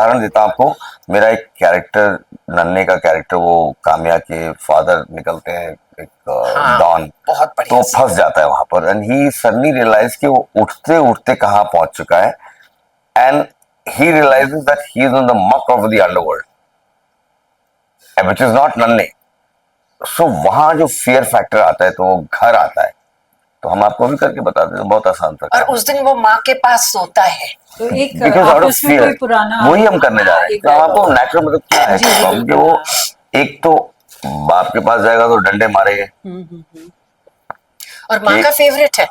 उदाहरण देता हूँ आपको। मेरा एक कैरेक्टर, नन्हे का कैरेक्टर, वो काम्या के फादर निकलते हैं एक हाँ, डॉन, बहुत तो बढ़िया सी। फंस जाता है वहां पर एंड ही सडनली रियलाइज कि वो उठते उठते कहाँ पहुंच चुका है and he realizes that he is in the muck of the underworld, which is not नन्हे। सो वहां जो फियर फैक्टर आता है तो वो घर आता है। तो हम आपको भी करके बताते हैं, बहुत आसान सा और काम उस दिन वो माँ के पास सोता है। तो एक है, बिकॉज आउट ऑफ आपस में कोई फियर। पुराना वही हम करने जा रहे हैं। एक तो हम आपको नेचुरल मतलब क्या है जी जी हम कि वो एक तो बाप के पास जाएगा तो डंडे मारेंगे और माँ कि का फेवरेट है।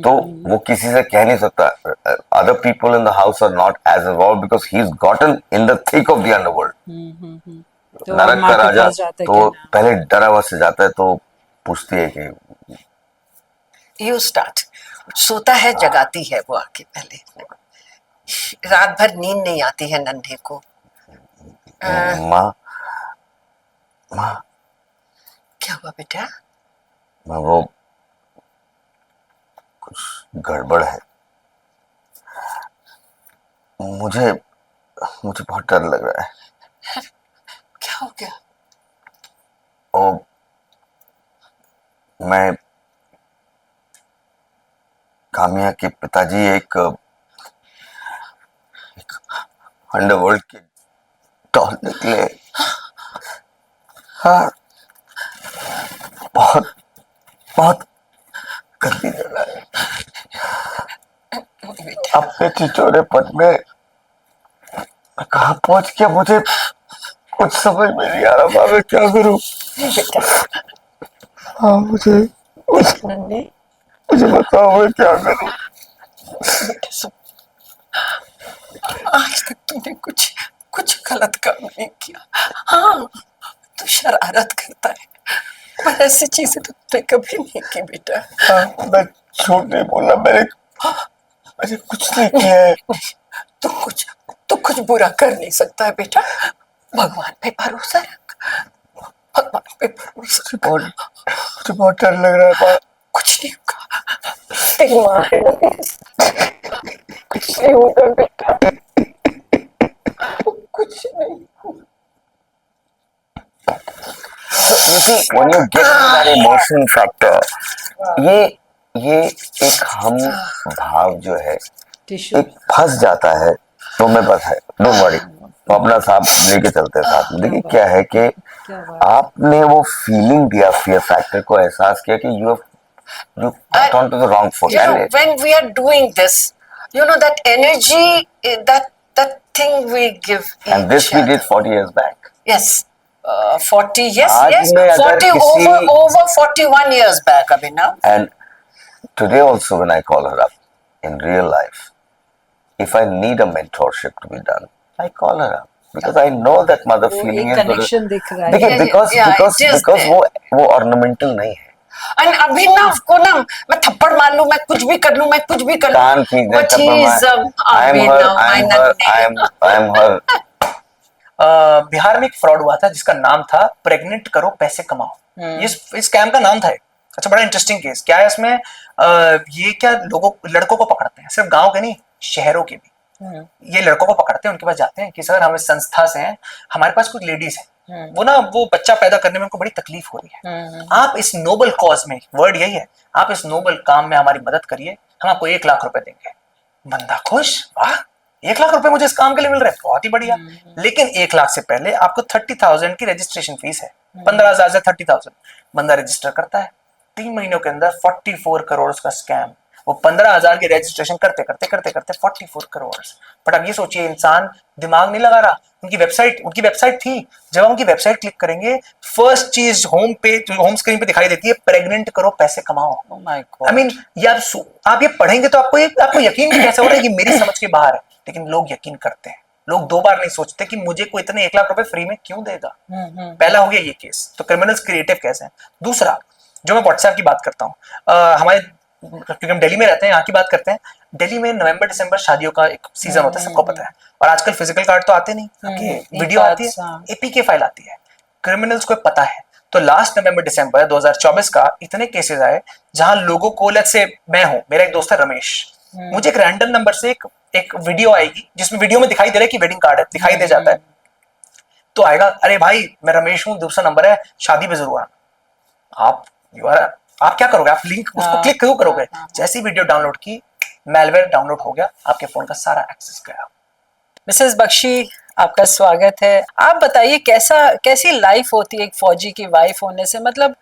तो वो किसी से कह नहीं सकता। Other people in the house are not as involved because he is gotten in the thick of the underworld. तो अब नरक माँ का के राजा पास जाता है तो क्या नाम पहले डरा हुआ से जाता है, तो पूछती है कि यू स्टार्ट। सोता है, जगाती है वो आके पहले। रात भर नींद नहीं आती है नन्हे को। माँ, माँ, क्या हुआ बेटा? माँ वो कुछ गड़बड़ है। मुझे मुझे बहुत डर लग रहा है। क्या हो गया? ओ, मैं काम्या के पिताजी एक अंडरवर्ल्ड के डॉन निकले। हाँ, बहुत बहुत गंदी जगह है। बेटा अपने छिछोरे पद में मैं कहाँ पहुंच गया, मुझे कुछ समझ में नहीं आ रहा। माँ मैं क्या करूँ? बेटा हाँ मुझे नन्हे, मुझे बताओ मैं क्या करूँ? बेटा सुन, आज तक तूने कुछ कुछ गलत काम नहीं किया। हाँ, तू शरारत करता है, पर ऐसी चीजें तो तूने कभी नहीं की बेटा। हाँ, मैं झूठ नहीं बोला। मैंने कुछ नहीं किया है। तू कुछ तू कुछ बुरा कर नहीं सकता है बेटा। भगवान पे भरोसा रख, भगवान पे भरोसा रख। मुझे बहुत डर लग रहा है माँ। कुछ नहीं होगा, तेरी माँ है ना, कुछ नहीं होगा बेटा, कुछ नहीं। You see, when you get into that emotion factor, ये एक हम भाव जो है टिश्यू एक फंस जाता है। तो मेरे पास है, डोंट वरी। तो अपना साथ लेके चलते हैं साथ में। देखिए क्या है कि क्या बात आपने वो फीलिंग दिया, फियर फैक्टर को एहसास किया कि you got onto the wrong foot, You know, and when we are doing this, you know that energy, that thing we give this each we other. did 40 years back. Yes, 40. Yes, आज yes. में अगर 40 किसी over 41 years back, Abhinav. and today also when I call her up in real life, if I need a mentorship to be done, I call her up because I know that mother वो feeling एक is connection दिख रहा देखिए है because वो ornamental नहीं है। And अभिनव को ना मैं थप्पड़ मार लूं, मैं कुछ भी कर लूं, मैं कुछ भी कर लूं, कान खींच दे, but he थप्पड़ is मार। अभिनव, my नन्हे। I am her। बिहार में एक फ्रॉड हुआ था जिसका नाम था प्रेग्नेंट करो पैसे कमाओ। ये इस स्कैम का नाम था। अच्छा, बड़ा इंटरेस्टिंग केस क्या है इसमें। ये क्या लड़कों को पकड़ते हैं, सिर्फ गांव के नहीं, शहरों के भी। ये लड़कों को पकड़ते हैं, उनके पास जाते हैं कि सर हम इस संस्था से हैं, हमारे पास कुछ लेडीज है, वो बच्चा पैदा करने में उनको बड़ी तकलीफ हो रही है, आप इस नोबल कॉज में, वर्ड यही है, आप इस नोबल काम में हमारी मदद करिए, हम आपको 1 लाख रुपए देंगे। बंदा खुश, वाह 1 लाख रुपए मुझे इस काम के लिए मिल रहे हैं, बहुत ही बढ़िया। लेकिन 1 लाख से पहले आपको 30,000 की रजिस्ट्रेशन फीस है। 15,000 से 30,000 बंदा रजिस्टर करता है। 3 महीनों के अंदर 44 करोड़ का स्कैम। वो 15,000 की रजिस्ट्रेशन करते करते 44 करोड़। बट अब ये सोचिए, इंसान दिमाग नहीं लगा रहा। उनकी वेबसाइट थी, जब हम उनकी वेबसाइट क्लिक करेंगे, फर्स्ट चीज होम स्क्रीन पे दिखाई देती है, प्रेग्नेंट करो पैसे कमाओ। आई मीन ये आप ये पढ़ेंगे तो आपको यकीन भी कैसे हो रहा है कि मेरी समझ के बाहर है, लेकिन लोग यकीन करते हैं। लोग 2 बार नहीं सोचते कि मुझे कोई इतने 1 लाख रुपए फ्री में क्यों देगा। पहला हो गया ये केस। तो क्रिमिनल्स क्रिएटिव कैसे हैं। दूसरा, जो मैं व्हाट्सएप की बात करता हूँ, हमारे, क्योंकि हम दिल्ली में रहते हैं, यहाँ की बात करते हैं। दिल्ली में नवंबर दिसंबर शादियों का एक सीजन होता है, सबको पता है। और आजकल फिजिकल कार्ड तो आते नहीं, वीडियो आती है, एपीके फाइल आती है। क्रिमिनल्स को पता है। तो लास्ट नवंबर दिसंबर 2024 का इतने केसेस आए जहां लोगों को, लेट्स से मैं हूं, मेरा एक दोस्त है रमेश, मुझे एक रैंडम नंबर से एक वीडियो आएगी जिसमें वीडियो में दिखाई दे रहा है कि वेडिंग कार्ड है, दिखाई दे जाता है, तो आएगा अरे भाई मैं रमेश हूँ, दूसरा नंबर है, शादी पे जरूर आना। आप क्या करोगे, आप लिंक उसको क्लिक क्यों करोगे? जैसी वीडियो डाउनलोड की, मेलवेयर डाउनलोड हो गया, आपके फोन का सारा एक्सेस गया। मिसेस बख्शी, आपका स्वागत है। आप बताइए कैसी लाइफ होती है एक फौजी की वाइफ होने से, मतलब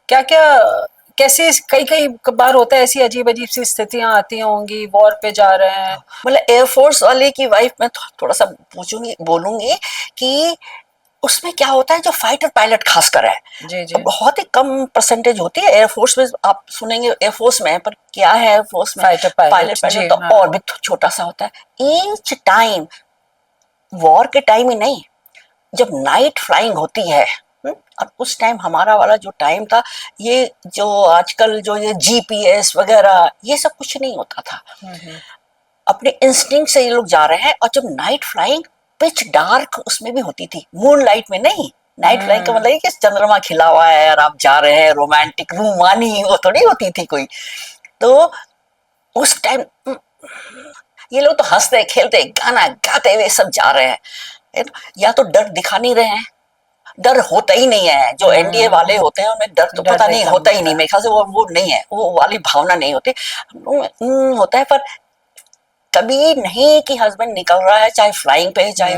क्या क्या कैसे कई कई बार होता है, ऐसी अजीब अजीब सी स्थितियां आती होंगी, वॉर पे जा रहे हैं। मतलब एयरफोर्स वाले की वाइफ मैं थोड़ा सा बोलूंगी कि उसमें क्या होता है, जो फाइटर पायलट खासकर है, जी जी। बहुत ही कम परसेंटेज होती है। एयरफोर्स में आप सुनेंगे एयरफोर्स में, पर क्या है एयरफोर्स में फाइटर पायलट पायलट जी, तो हाँ। और भी छोटा सा होता है। ईच टाइम, वॉर के टाइम ही नहीं, जब नाइट फ्लाइंग होती है, और उस टाइम हमारा वाला जो टाइम था, ये जो आजकल जो ये जीपीएस वगैरह ये सब कुछ नहीं होता था। अपने इंस्टिंक्ट से ये लोग जा रहे हैं। और जब नाइट फ्लाइंग पिच डार्क उसमें भी होती थी, मून लाइट में नहीं। नाइट फ्लाइंग का मतलब है कि चंद्रमा खिला हुआ है और आप जा रहे हैं, रोमांटिक रूमानी वो थोड़ी होती थी कोई। तो उस टाइम ये लोग तो हंसते खेलते गाना गाते हुए सब जा रहे हैं, है ना? या तो डर दिखा नहीं रहे हैं, डर होता ही नहीं है। जो एनडीए वाले होते हैं उनमें डर तो डर पता नहीं नहीं होता ही होता। नहीं, मेरे ख्याल से वो नहीं है, वो वाली भावना नहीं होती। होता है, पर कभी नहीं कि हस्बैंड निकल रहा है, चाहे फ्लाइंग पे, चाहे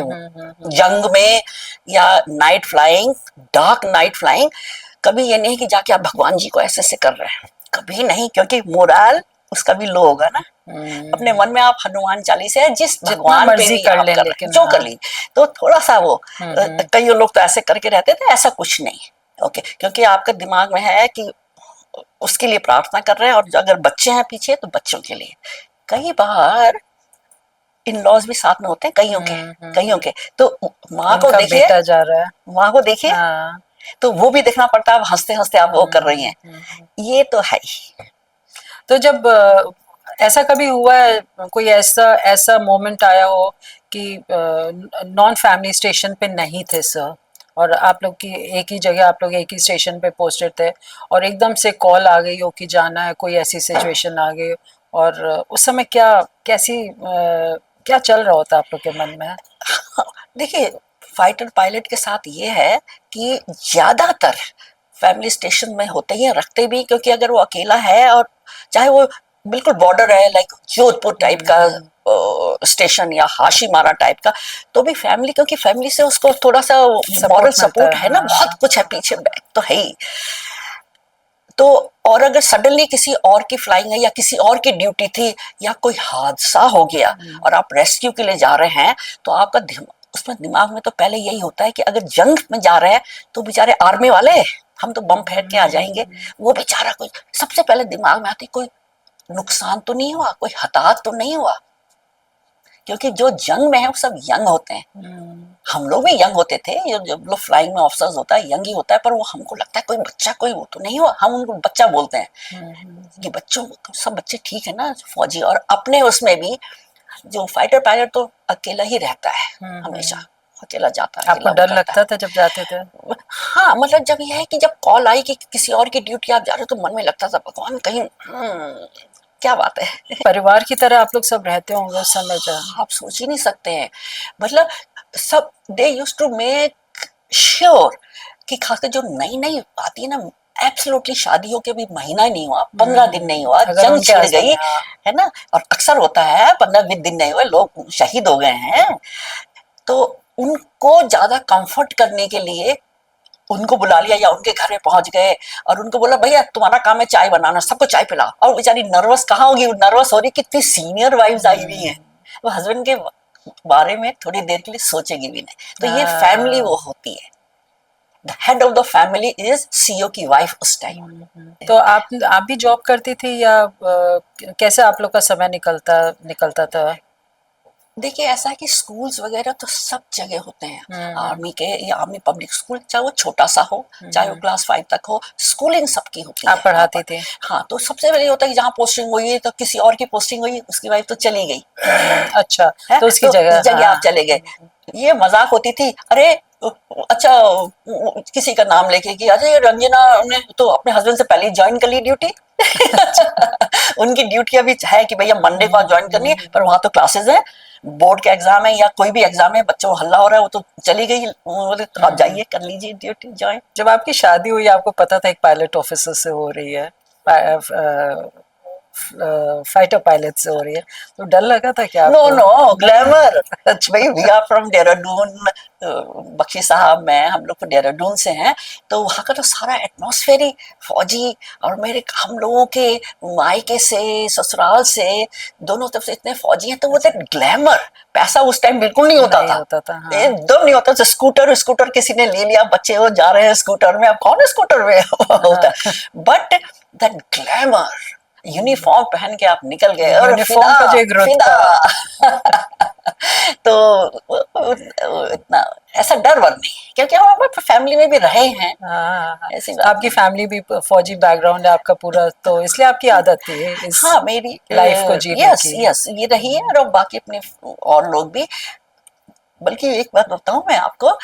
जंग में, या night flying, dark night flying, कभी ये नहीं कि जाके आप भगवान जी को ऐसे ऐसे कर रहे हैं, कभी नहीं। क्योंकि मोरल उसका भी लो होगा ना। अपने मन में आप हनुमान चालीसा है, जिस भगवान पे मर्जी भी कर आप लें, कर रहे लेकिन हैं, जो हाँ। कर ली, तो थोड़ा सा वो कई लोग तो ऐसे करके रहते थे, ऐसा कुछ नहीं। ओके, क्योंकि आपका दिमाग में है कि उसके लिए प्रार्थना कर रहे हैं, और अगर बच्चे हैं पीछे तो बच्चों के लिए। कई बार इन लॉज भी साथ में होते हैं कईयों के, तो माँ को उनका देखिए, बेटा जा रहा है। माँ को देखिए, हाँ। तो वो भी देखना पड़ता है। आप हंसते हंसते आप वो कर रही हैं, ये तो है ही। तो जब ऐसा कभी हुआ है, कोई ऐसा ऐसा मोमेंट आया हो कि नॉन फैमिली स्टेशन पे नहीं थे सर, और आप लोग की एक ही जगह, आप लोग एक ही स्टेशन पे पोस्टेड थे, और एकदम से कॉल आ गई हो कि जाना है, कोई ऐसी सिचुएशन आ गई, और उस समय क्या चल रहा होता आप लोग के मन में? देखिए, फाइटर पायलट के साथ ये है कि ज्यादातर फैमिली स्टेशन में होते ही हैं, रखते भी, क्योंकि अगर वो अकेला है, और चाहे वो बिल्कुल बॉर्डर है, लाइक जोधपुर टाइप का स्टेशन या हाशीमारा टाइप का, तो भी फैमिली, क्योंकि फैमिली से उसको थोड़ा सा मॉरल सपोर्ट है ना, बहुत कुछ है पीछे, बैक तो है ही। तो और अगर सडनली किसी और की फ्लाइंग है, या किसी और की ड्यूटी थी, या कोई हादसा हो गया और आप रेस्क्यू के लिए जा रहे हैं, तो आपका उसमें दिमाग में तो पहले यही होता है कि अगर जंग में जा रहे हैं तो बेचारे आर्मी वाले, हम तो बम फेंक के आ जाएंगे, वो बेचारा कोई सबसे पहले दिमाग में आती, कोई नुकसान तो नहीं हुआ, कोई हताहत तो नहीं हुआ। क्योंकि जो जंग में है वो सब यंग होते हैं, हम लोग भी यंग होते थे, जब लोग फ्लाइंग में ऑफिसर्स होता है यंग ही होता है, पर वो हमको लगता है कोई बच्चा, कोई वो तो नहीं हुआ, हम उनको बच्चा बोलते हैं कि बच्चों, सब बच्चे ठीक है ना फौजी। और अपने उसमें भी जो फाइटर पायलट तो अकेला ही रहता है, हमेशा अकेला जाता है। आपको डर लगता था जब जाते थे? हाँ, मतलब जब यह है कि जब कॉल आई कि किसी और की ड्यूटी आप जा रहे हो, तो मन में लगता था भगवान कहीं क्या बात है। परिवार की तरह आप लोग सब रहते होंगे उस समय जब? आप सोच ही नहीं सकते हैं, मतलब सब they used to make sure कि खासकर जो नई नई आती है ना, एब्सोल्युटली शादियों के भी महीना नहीं हुआ, 15 दिन नहीं हुआ, जंग छिड़ गई है ना, और अक्सर होता है 15-20 दिन नहीं हुए, लोग शहीद हो गए हैं, तो उनको ज्यादा कंफर्ट करने के लिए उनको बुला लिया, या उनके घर में पहुंच गए और उनको बोला भैया तुम्हारा काम है चाय बनाना, सबको चाय पिलाओ। और बेचारी नर्वस कहाँ होगी, नर्वस हो रही, कितनी सीनियर वाइफ्स आई हुई हैं, वो हस्बैंड के बारे में थोड़ी देर के लिए सोचेगी भी नहीं। तो ये फैमिली वो होती है, the head of the family is CEO की वाइफ उस टाइम। तो आप भी जॉब करती थी, या कैसे आप लोग का समय निकलता था? देखिए, ऐसा है कि स्कूल्स वगैरह तो सब जगह होते हैं, आर्मी के या आर्मी पब्लिक स्कूल, चाहे वो छोटा सा हो, चाहे वो क्लास 5 तक हो, स्कूलिंग सबकी होती है। आप पढ़ाते थे? हाँ, तो सबसे पहले होता है कि जहाँ पोस्टिंग हुई है, तो किसी और की पोस्टिंग हुई, उसकी वाइफ तो चली गई, अच्छा, है? तो उसकी तो जगह आप चले गए। ये मजाक होती थी, अरे अच्छा किसी का नाम लेके कि अजय रंजना ने तो अपने हस्बैंड से पहले ही ज्वाइन कर ली ड्यूटी। उनकी ड्यूटी अभी है कि भैया मंडे को ज्वाइन करनी है, पर वहां तो क्लासेस है, बोर्ड का एग्जाम है या कोई भी एग्जाम है, बच्चों को हल्ला हो रहा है, वो तो चली गई, बोले तो आप जाइए कर लीजिए ड्यूटी ज्वाइन। जब आपकी शादी हुई आपको पता था एक पायलट ऑफिसर से हो रही है, फाइटर पायलट से हो रही है, तो डर लगा था क्या नो आपको? No glamour. भाई we are from Dehradun, Bakshi साहब मैं हम लोग तो देहरादून से हैं, तो वहाँ का तो सारा एटमॉस्फेयर ही फौजी, और मेरे हम लोगों के मायके से ससुराल से दोनों तरफ से इतने फौजी हैं, तो वो ग्लैमर पैसा उस टाइम बिल्कुल नहीं होता नहीं था, होता था, हाँ। एकदम नहीं होता था। स्कूटर स्कूटर किसी ने ले लिया, बच्चे वो जा रहे हैं स्कूटर में, अब कौन स्कूटर में होता है, बट दैट ग्लैमर, यूनिफॉर्म पहन के आप निकल गए और यूनिफॉर्म का जो एक रुतबा। फिदा। तो इतना ऐसा डर वर नहीं, क्योंकि हम फैमिली में भी रहे हैं। हाँ, ऐसी बात आपकी फैमिली भी फौजी बैकग्राउंड है आपका पूरा, तो इसलिए आपकी आदत थी इस हाँ मेरी लाइफ को जीने यस की। यस ये रही है, और बाकी अपने और लोग भी। बल्कि एक बात बताऊं मैं आपको,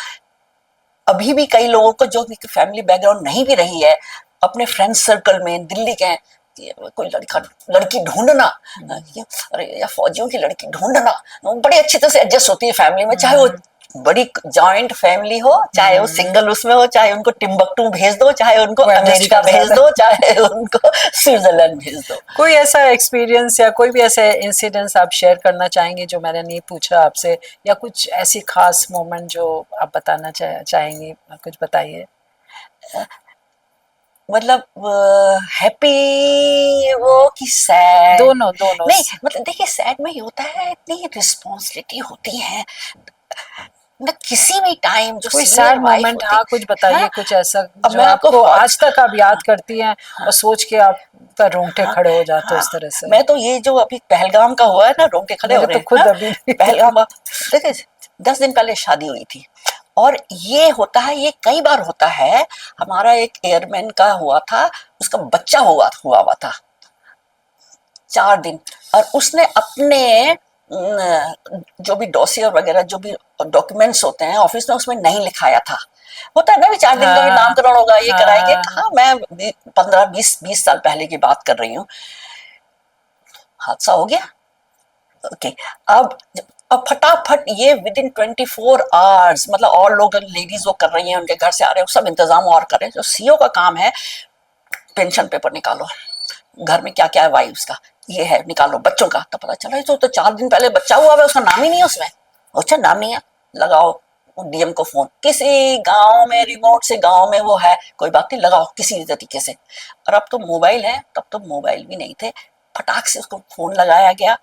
अभी भी कई लोगों को जो फैमिली बैकग्राउंड नहीं भी रही है, अपने फ्रेंड सर्कल में दिल्ली के कोई लड़का लड़की ढूंढना, अरे या फौजियों की लड़की ढूंढना बड़ी अच्छी तरह से एडजस्ट होती है फैमिली में, चाहे वो बड़ी जॉइंट फैमिली हो, चाहे वो सिंगल उसमें हो, चाहे उनको टिम्बकटू भेज दो, चाहे उनको वो अमेरिका अमेरिका भेज दो, चाहे उनको स्विट्जरलैंड भेज दो। कोई ऐसा एक्सपीरियंस या कोई भी ऐसे इंसिडेंट्स आप शेयर करना चाहेंगे जो मैंने नहीं पूछा आपसे, या कुछ ऐसी खास मोमेंट जो आप बताना चाहेंगी, कुछ बताइए। मतलब हैप्पी वो कि सैड? दोनों दोनों। नहीं मतलब देखिए, सैड में ये होता है इतनी रिस्पॉन्सिबिलिटी होती है ना, किसी भी टाइम जो कोई सीनियर सैड वाइफ मोमेंट, होती हाँ कुछ बताइए, हाँ, कुछ ऐसा अब जो मैं आपको आपको आज तक आप याद करती हैं और सोच के आपका रोंगटे हाँ, खड़े हो जाते हो हाँ, इस तरह से। मैं तो ये जो अभी पहलगाम का हुआ है ना, रोंगटे खड़े हो मेरे रहे तो हैं, खुद हाँ, अभी भी। पहलगाम देखिए 10 दिन पहले शादी हुई थी, और ये होता है, ये कई बार होता है। हमारा एक एयरमैन का हुआ था, उसका बच्चा हुआ था 4 दिन, और उसने अपने जो भी डॉसियर वगैरह जो भी डॉक्यूमेंट्स होते हैं ऑफिस में, उसमें नहीं लिखाया था। होता है ना भी 4 दिन का भी हाँ नामकरण होगा, ये कराएंगे, हाँ। कहा मैं 15-20 साल पहले की बात कर रही हूँ। हादसा हो गया। ओके, अब फटाफट ये विद इन 24 आवर्स, मतलब और लोग लेडीज वो कर रही हैं, उनके घर से आ रहे हैं, सब इंतजाम और कर रहे हैं। जो सीओ का काम है, पेंशन पेपर निकालो, घर में क्या क्या है वाइफ्स का, ये है निकालो, बच्चों का, तो पता चला ये तो 4 दिन पहले बच्चा हुआ है, उसका नाम ही नहीं है उसमें। अच्छा नाम नहीं है, लगाओ डीएम को फोन, किसी गांव में रिमोट से गांव में वो है, कोई बात नहीं, लगाओ किसी तरीके से। और अब तो मोबाइल है, तब तो मोबाइल भी नहीं थे, फटाक से उसको फोन लगाया गया,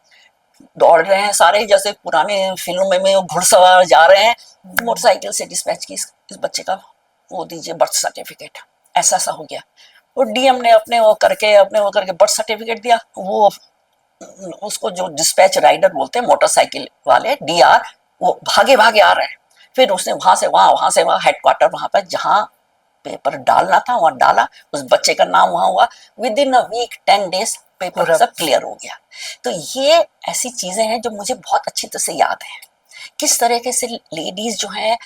दौड़ रहे हैं सारे, जैसे पुराने फिल्मों में वो घुड़सवार जा रहे हैं, मोटरसाइकिल से डिस्पैच की इस बच्चे का वो दीजिए बर्थ सर्टिफिकेट। ऐसा सा हो गया। वो डीएम ने अपने वो करके बर्थ सर्टिफिकेट दिया, वो उसको जो डिस्पैच राइडर बोलते हैं मोटरसाइकिल वाले डीआर, वो भागे भागे आ रहे हैं। फिर उसने वहां से वहां हेडक्वार्टर वहां पर जहां पेपर डालना था वहां डाला, उस बच्चे का नाम वहां हुआ, within a week 10 days paper सब क्लियर हो गया। तो ये ऐसी चीजें हैं जो मुझे बहुत अच्छी तरह से याद है, किस तरीके से लेडीज जो है,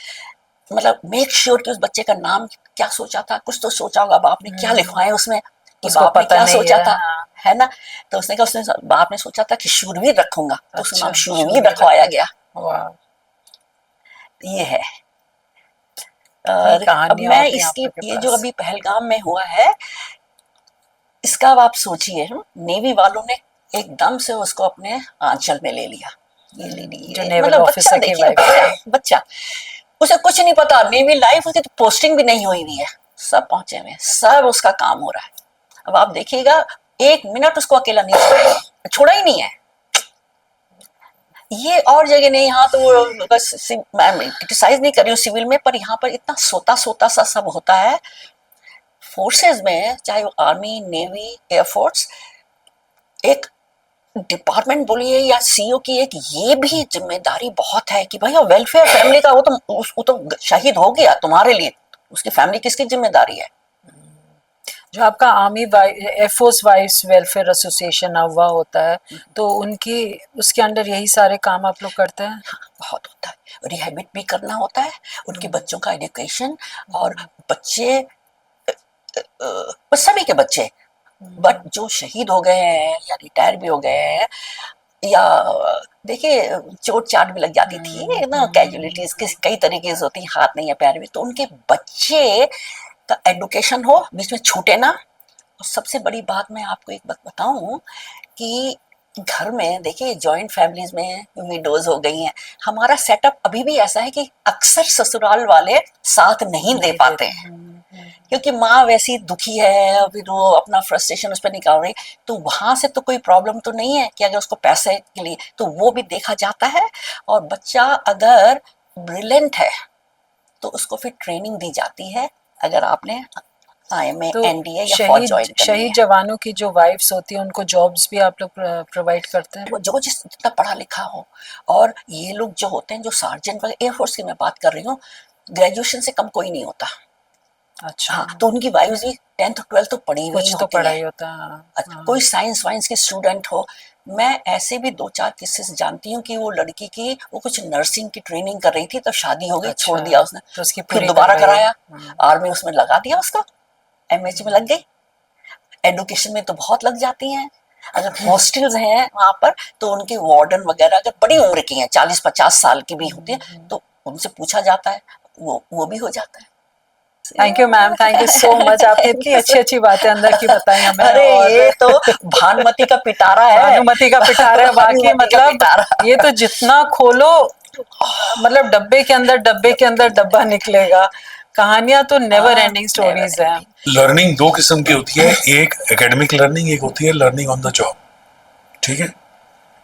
मतलब मेक श्योर कि उस बच्चे का नाम क्या सोचा था, कुछ तो सोचा होगा बाप ने, क्या लिखवाए उसमें कि उसको बाप ने पता क्या नहीं सोचा है, था, हाँ। है ना। तो उसने कहा, उसने बाप ने सोचा था कि शूरवीर रखूंगा, तो उसका नाम अच्छा, शूरवीर रखवाया गया। वाह। ये है। कई और अब कहानियां मैं होती हैं आप इसकी लोग के ये जो पास। अभी पहलगाम में हुआ है, इसका अब आप सोचिए, नेवी वालों ने एकदम से उसको अपने आंचल में ले लिया। ये लेडी, जो ये नेवल मतलब बच्चा ऑफिसर की देखिए, वाइफ। बच्चा, उसे कुछ नहीं पता, नेवी लाइफ, उसकी तो पोस्टिंग भी नहीं हुई है, सब पहुंचे हुए, सब उसका काम हो रहा है। अब आप देखिएगा, 1 मिनट उसको अकेला नहीं छोड़ा ही नहीं है। ये और जगह नहीं, यहाँ तो वो बस मैं क्रिटिसाइज नहीं कर रही हूँ सिविल में, पर यहाँ पर इतना सोता सोता सा सब होता है। फोर्सेस में, चाहे वो आर्मी, नेवी, एयरफोर्स, एक डिपार्टमेंट बोलिए या सीईओ की एक ये भी जिम्मेदारी बहुत है कि भैया वेलफेयर फैमिली का, वो तो शहीद हो गया तुम्हारे लिए, उसकी फैमिली किसकी जिम्मेदारी है। जो आपका army air force wives welfare association हुआ होता है, तो उनकी उसके अंडर यही सारे काम आप लोग करते हैं? बहुत होता है, रिहैबिट भी करना होता है, उनके बच्चों का एजुकेशन, और बच्चे सभी के बच्चे, बट जो शहीद हो गए हैं या रिटायर भी हो गए हैं, या देखिए चोट चाट भी लग जाती थी ना, कैजुअलिटीज कई तरीके से होती, हाथ नहीं है पैर में, तो उनके बच्चे का एडुकेशन हो, बीच में छूटे ना। और सबसे बड़ी बात मैं आपको एक बात बताऊं कि घर में देखिए जॉइंट फैमिलीज में विडोज हो गई हैं, हमारा सेटअप अभी भी ऐसा है कि अक्सर ससुराल वाले साथ नहीं दे पाते हैं, क्योंकि माँ वैसी दुखी है, फिर वो अपना फ्रस्ट्रेशन उस पर निकाल रही, तो वहां से तो कोई प्रॉब्लम तो नहीं है कि अगर उसको पैसे के लिए, तो वो भी देखा जाता है। और बच्चा अगर ब्रिलियंट है तो उसको फिर ट्रेनिंग दी जाती है, अगर आपने IMA तो NDA या फौज ज्वाइन करनी शहीद है। जवानों की जो वाइफ्स होती है उनको जॉब्स भी आप लोग प्रोवाइड करते हैं? वो जो जितना पढ़ा लिखा हो, और ये लोग जो होते हैं, जो सार्जेंट वगैरह, एयरफोर्स की मैं बात कर रही हूँ, ग्रेजुएशन से कम कोई नहीं होता। अच्छा, हाँ, तो उनकी वाइफ्स भी 10th 12th तो पढ़ी हुई कुछ तो होती पढ़ाई है। होता है। हाँ। कोई साइंस वाइंस की स्टूडेंट हो, मैं ऐसे भी 2-4 केसेस जानती हूँ कि वो लड़की की, वो कुछ नर्सिंग की ट्रेनिंग कर रही थी, तो शादी हो गई, छोड़ अच्छा, दिया उसने, तो उसकी फिर पूरी दोबारा कर रही है। कराया, आर्मी उसमें लगा दिया उसको, MH में लग गई, एडुकेशन में तो बहुत लग जाती हैं। अगर हॉस्टल्स हैं वहां पर, तो उनके वार्डन वगैरह अगर बड़ी उम्र की हैं, 40-50 साल की भी होती है, तो उनसे पूछा जाता है, वो भी हो जाता है। Thank you ma'am, thank you so much, आपने इतनी अच्छी अच्छी बातें अंदर की बताई हमें। अरे और ये तो भानुमति का पिटारा है, भानुमति का पिटारा है वाकई, भानुमति का मतलब पिटारा। ये तो जितना खोलो, मतलब डब्बे के अंदर डब्बा निकलेगा। कहानियां तो नेवर एंडिंग स्टोरीज हैं। लर्निंग दो किस्म की होती है, एक एकेडमिक लर्निंग, एक होती है लर्निंग ऑन द जॉब। ठीक है,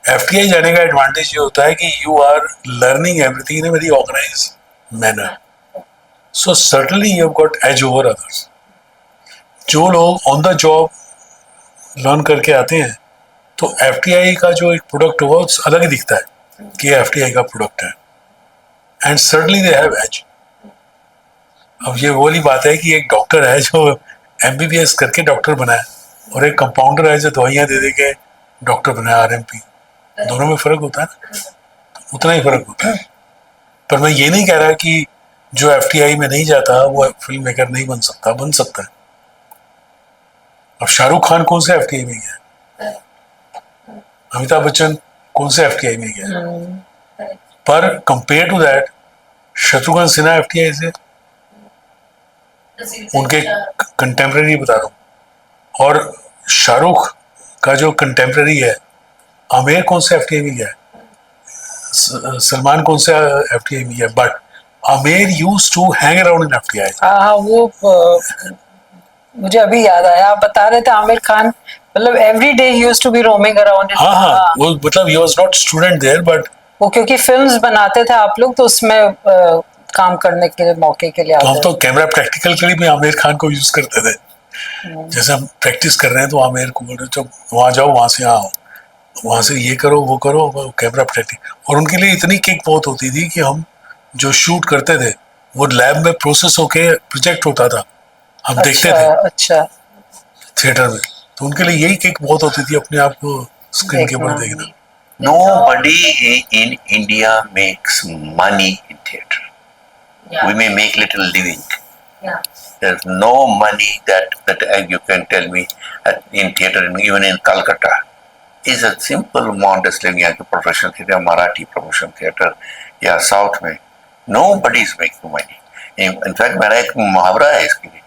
FTI जाने का एडवांटेज ये होता है कि you are learning everything in a very organise manner, so certainly you have got edge over others. जो लोग ऑन द जॉब लर्न करके आते हैं, तो FTI का जो एक प्रोडक्ट होगा वो अलग ही दिखता है कि ये FTI का प्रोडक्ट है, and certainly they have edge. अब ये वो वाली बात है कि एक डॉक्टर है जो MBBS करके डॉक्टर बना है, और एक कंपाउंडर है जो दवाइयाँ दे दे के डॉक्टर बना है, RMP। दोनों में फर्क होता है ना, तो उतना ही फर्क होता है। पर मैं ये नहीं कह रहा कि जो FTI में नहीं जाता वो फिल्म मेकर नहीं बन सकता, बन सकता है। अब शाहरुख खान कौन से FTI में गया, अमिताभ बच्चन कौन से FTI में गया, पर compare to that Shatrughan Sinha FTI से, उनके कंटेम्प्रेरी बता रहा हूँ, और शाहरुख का जो कंटेम्प्रेरी है, आमिर कौन से FTI में गया है, सलमान कौन से FTI में गया, but Aamir used to hang around in FTI। हाँ, वो मुझे अभी याद आया, आप बता रहे थे आमिर खान, मतलब every day he used to be roaming around. हाँ, वो मतलब he was not student there, but वो क्योंकि फिल्म्स बनाते थे आप लोग, तो उसमें काम करने के लिए, मौके के लिए तो हम आते तो कैमरा प्रैक्टिकल के लिए भी आमिर खान को यूज करते थे। जैसे हम प्रैक्टिस कर रहे हैं तो आमिर को बोल रहे तो वहां जाओ, वहां से आओ, वहां से ये करो वो करो, कैमरा प्रैक्टिस। और उनके लिए इतनी किक बहुत होती थी कि हम जो शूट करते थे वो लैब में प्रोसेस होके प्रोजेक्ट होता था, हम देखते थे अच्छा, थिएटर में। तो उनके लिए यही किक बहुत होती थी, अपने आप को स्क्रीन के ऊपर देखना। Nobody in India makes money in theatre. We may make little living. There's no money that you can tell me in theatre, even in Calcutta. It's a simple modest living, या professional theatre, Marathi professional theatre, या South में. Nobody is making money. In fact, मेरा एक मुहावरा है इसके लिए.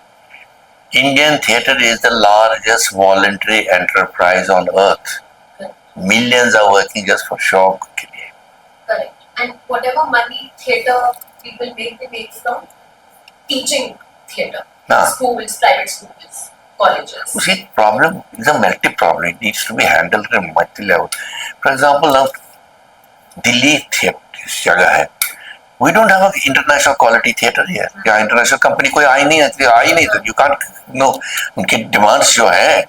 Indian theatre is the largest voluntary enterprise on earth. Millions are working just for shock के लिए. Correct. And whatever money theatre people make, they make from teaching theatre. हाँ. Schools, private schools, colleges. See, problem is a multi problem. It needs to be handled at a multi level. For example, now Delhi theatre जगह है. We don't have an international quality theatre here. या international company कोई आई नहीं तो you can't know उनकी demands जो है.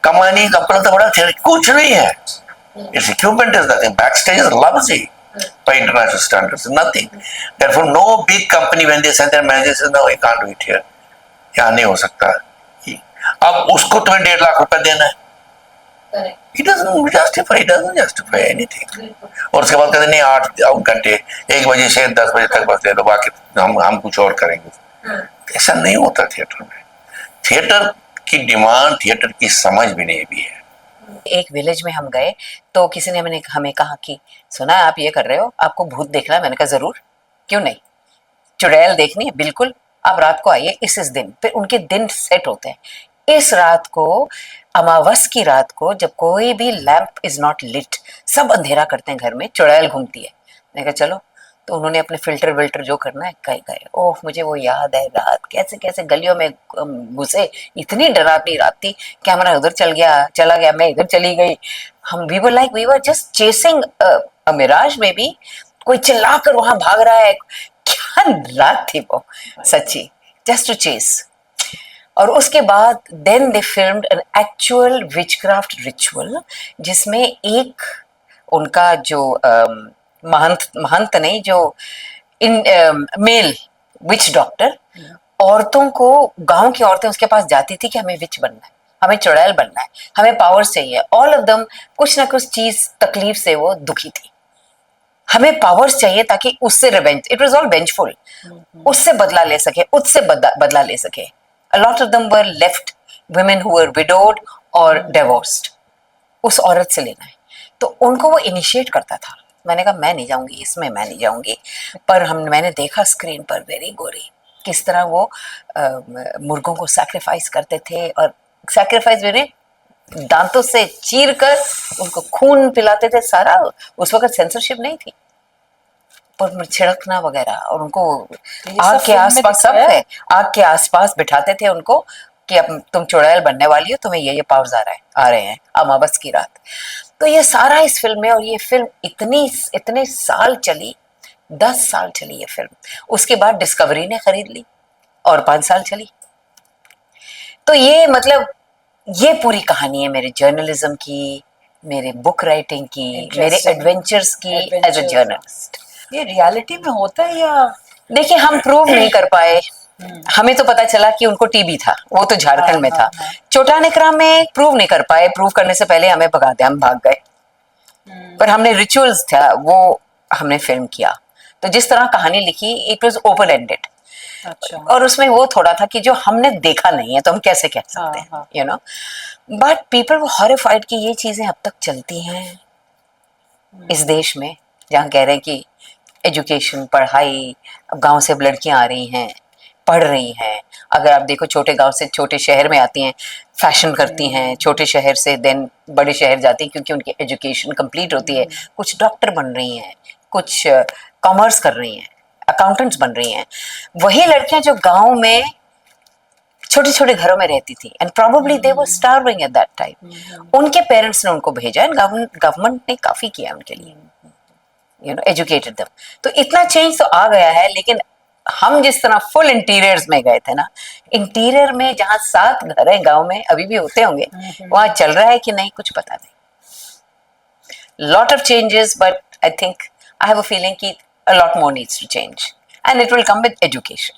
कमानी अपना तो बड़ा theatre कुछ नहीं है. Its equipment is nothing. Backstage is lousy by international standards. Nothing. Therefore, no big company when they send their managers says no, you can't do it here. यहाँ नहीं हो सकता. अब उसको तुम्हें 1.5 लाख रुपए देना है, Correct. It doesn't justify anything. बिल्कुल. और उसके बाद कहते नहीं 8 घंटे 1 बजे से 10 बजे तक बस दे दो, बाकी हम कुछ और करेंगे। हाँ. ऐसा नहीं होता थिएटर में। थिएटर की डिमांड, थिएटर की समझ भी नहीं भी है। एक विलेज में हम गए तो किसी ने हमें कहा कि सुना है आप ये कर रहे हो, आपको भूत देखना है? मैंने कहा जरूर, क्यों नहीं, चुड़ैल देखनी है, बिल्कुल, आप रात को आइए इस दिन। फिर उनके दिन सेट होते हैं। इस रात को, अमावस की रात को, जब कोई भी लैंप इज नॉट लिट, सब अंधेरा करते हैं घर में, चुड़ैल घूमती है। मैंने कहा चलो, तो उन्होंने अपने फिल्टर विल्टर जो करना है गए। ओह, मुझे वो याद है रात कैसे कैसे गलियों में घुसे, इतनी डरावनी रात थी। कैमरा उधर चला गया, मैं इधर चली गई। हम वी वर जस्ट चेसिंग अ मिराज में भी, कोई चिल्ला कर वहां भाग रहा है। क्या रात थी वो, सच्ची, जस्ट टू चेस। और उसके बाद then they filmed an actual witchcraft ritual, जिसमें एक उनका जो महंत नहीं, जो मेल विच डॉक्टर, औरतों को, गांव की औरतें उसके पास जाती थी कि हमें विच बनना है, हमें चुड़ैल बनना है, हमें पावर्स चाहिए। ऑल ऑफ दम कुछ ना कुछ चीज तकलीफ से वो दुखी थी। हमें पावर्स चाहिए ताकि उससे revenge, it was all vengeful, उससे बदला ले सके, उससे बदला ले सके। A lot of them were left, women who were widowed or divorced. उस औरत से लेना है, तो उनको वो इनिशिएट करता था। मैंने कहा मैं नहीं जाऊंगी इसमें, मैं नहीं जाऊंगी। पर मैंने देखा स्क्रीन पर वेरी गोरी किस तरह वो मुर्गों को सैक्रिफाइस करते थे, और सैक्रिफाइस मैंने दांतों से चीर कर उनको खून पिलाते थे सारा। उस वक्त सेंसरशिप नहीं थी, पर छिड़कना वगैरह, और उनको आग के आसपास, सब है, आग के आसपास बिठाते थे उनको कि अब तुम चुड़ैल बनने वाली हो, तुम्हें ये पावर्स आ रहे हैं अमावस की रात। तो ये सारा इस फिल्म में, और ये फिल्म इतने साल चली, 10 साल चली ये फिल्म। उसके बाद डिस्कवरी ने खरीद ली और 5 साल चली। तो ये मतलब ये पूरी कहानी है मेरे जर्नलिज्म की, मेरे बुक राइटिंग की, मेरे एडवेंचर्स की एज अ जर्नलिस्ट। ये रियलिटी में होता है या? देखिए, हम प्रूव नहीं कर पाए। हमें तो पता चला कि उनको टीबी था, वो तो झारखंड में था। छोटा नेकरा में प्रूव नहीं कर पाए, प्रूव करने से पहले हमें भगा दिया, हम भाग गए। पर हमने रिचुअल्स था वो हमने फिल्म किया। तो जिस तरह कहानी लिखी, इट वाज ओपन एंडेड। अच्छा। और उसमें वो थोड़ा था कि जो हमने देखा नहीं है तो हम कैसे कह सकते हैं, you know. But people were horrified कि ये चीजें अब तक चलती हैं इस देश में, जहाँ कह रहे हैं कि एजुकेशन, पढ़ाई, अब गांव से लड़कियां आ रही हैं, पढ़ रही हैं। अगर आप देखो, छोटे गांव से छोटे शहर में आती हैं, फैशन करती हैं, छोटे शहर से देन बड़े शहर जाती हैं क्योंकि उनकी एजुकेशन कंप्लीट होती है। कुछ डॉक्टर बन रही हैं, कुछ कॉमर्स कर रही हैं, अकाउंटेंट्स बन रही हैं। वही लड़कियां जो गांव में छोटे छोटे घरों में रहती थी, and probably they were starving at that time, उनके पेरेंट्स ने उनको भेजा, एंड गवर्नमेंट ने काफी किया उनके लिए, यू नो, एजुकेटेड देम। तो इतना चेंज तो आ गया है। लेकिन हम जिस तरह फुल इंटीरियर्स में गए थे ना, इंटीरियर में जहाँ 7 घर हैं गांव में, अभी भी होते होंगे, वहां चल रहा है कि नहीं कुछ पता नहीं। Lot of changes, but I think I have a feeling कि a lot more needs to change, and it will come with education.